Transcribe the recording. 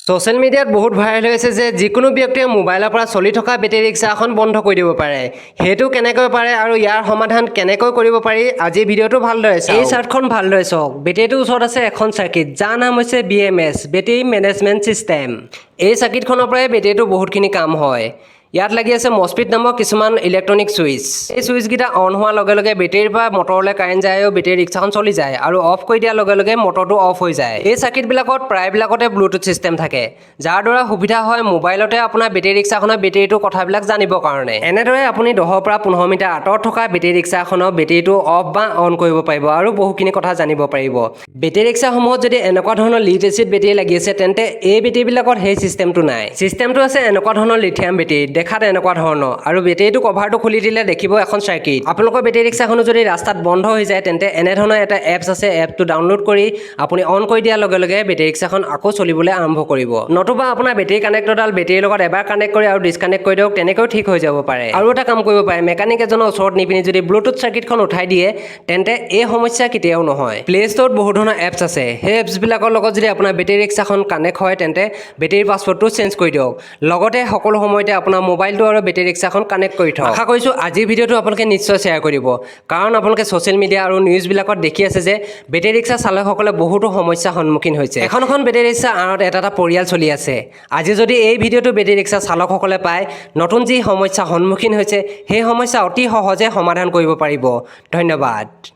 Social মিডিয়াত বহুত viral হৈছে যে যিকোনো ব্যক্তিয়ে মোবাইলৰ পৰা চলি থকা বেটেৰী ৰিক্সা এখন বন্ধ কৰি দিব পাৰে। সেইটো কেনেকৈ পাৰে আৰু ইয়াৰ সমাধান কেনেকৈ কৰিব পাৰি আজি ভিডিঅ'টো ভালদৰে চাওক। এই চাৰ্টখন ভালদৰে চাওক। বেটেৰীটোৰ ওচৰত আছে এখন চাৰ্কিট যাৰ নাম হৈছে BMS বেটেৰী মেনেজমেণ্ট ছিষ্টেম। এই চাৰ্কিটখনৰ পৰাই বেটেৰীটো বহুতখিনি কাম হয়। ইয়াত লাগি আছে মছফিট নামৰ কিছুমান ইলেক্ট্ৰনিক ছুইচ। এই ছুইচকেইটা অন হোৱাৰ লগে লগে বেটেৰীৰ পৰা মটৰলৈ কাৰেণ্ট যায় আৰু বেটেৰী ৰিক্সাখন চলি যায় আৰু অফ কৰি দিয়াৰ লগে লগে মটৰটো অফ হৈ যায়। এই চাৰ্কিটবিলাকত প্ৰায়বিলাকতে ব্লুটুথ ছিষ্টেম থাকে, যাৰ দ্বাৰা সুবিধা হয় মোবাইলতে আপোনাৰ বেটেৰী ৰিক্সাখনৰ বেটেৰীটোৰ কথাবিলাক জানিবৰ কাৰণে। এনেদৰে আপুনি 10 পৰা 15 মিটাৰ আঁতৰত থকা বেটেৰী ৰিক্সাখনৰ বেটেৰীটো অফ বা অন কৰিব পাৰিব আৰু বহুখিনি কথা জানিব পাৰিব। বেটেৰী ৰিক্সাসমূহত যদি এনেকুৱা ধৰণৰ লিড এচিড বেটেৰী লাগি আছে তেন্তে এই বেটেৰীবিলাকত সেই ছিষ্টেমটো নাই। ছিষ্টেমটো আছে এনেকুৱা ধৰণৰ লিথিয়াম বেটেৰী, দেখাত এনেকুৱা ধৰণৰ, আৰু বেটেৰীটো কভাৰটো খুলি দিলে দেখিব এখন চাৰ্কিট। আপোনালোকৰ বেটেৰী ৰিক্সাখনো যদি ৰাস্তাত বন্ধ হৈ যায় তেন্তে এনেধৰণৰ এটা এপছ আছে, এপটো ডাউনলোড কৰি আপুনি অন কৰি দিয়াৰ লগে লগে বেটেৰী ৰিক্সাখন আকৌ চলিবলৈ আৰম্ভ কৰিব। নতুবা আপোনাৰ বেটেৰী কানেক্টৰডাল বেটেৰীৰ লগত এবাৰ কানেক্ট কৰি আৰু ডিছকানেক্ট কৰি দিয়ক, তেনেকৈও ঠিক হৈ যাব পাৰে। আৰু এটা কাম কৰিব পাৰে, মেকানিক এজনৰ ওচৰত নি পিনি যদি ব্লুটুথ চাৰ্কিটখন উঠাই দিয়ে তেন্তে এই সমস্যা কেতিয়াও নহয়। প্লে ষ্ট'ৰত বহুত ধৰণৰ এপছ আছে, সেই এপছবিলাকৰ লগত যদি আপোনাৰ বেটেৰী ৰিক্সাখন কানেক্ট হয় তেন্তে বেটেৰীৰ পাছৱৰ্ডটো চেঞ্জ কৰি দিয়ক। লগতে সকলো সময়তে আপোনাৰ মোবাইলটো আৰু বেটেৰী ৰিক্সাখন কানেক্ট কৰি থওক। আশা কৰিছোঁ আজিৰ ভিডিঅ'টো আপোনালোকে নিশ্চয় শ্বেয়াৰ কৰিব, কাৰণ আপোনালোকে ছ'চিয়েল মিডিয়া আৰু নিউজবিলাকত দেখি আছে যে বেটেৰী ৰিক্সা চালকসকলে বহুতো সমস্যাৰ সন্মুখীন হৈছে। এখন বেটেৰী ৰিক্সা আঁৰত এটা পৰিয়াল চলি আছে। আজি যদি এই ভিডিঅ'টো বেটেৰী ৰিক্সা চালকসকলে পায়, নতুন যি সমস্যাৰ সন্মুখীন হৈছে সেই সমস্যা অতি সহজে সমাধান কৰিব পাৰিব। ধন্যবাদ।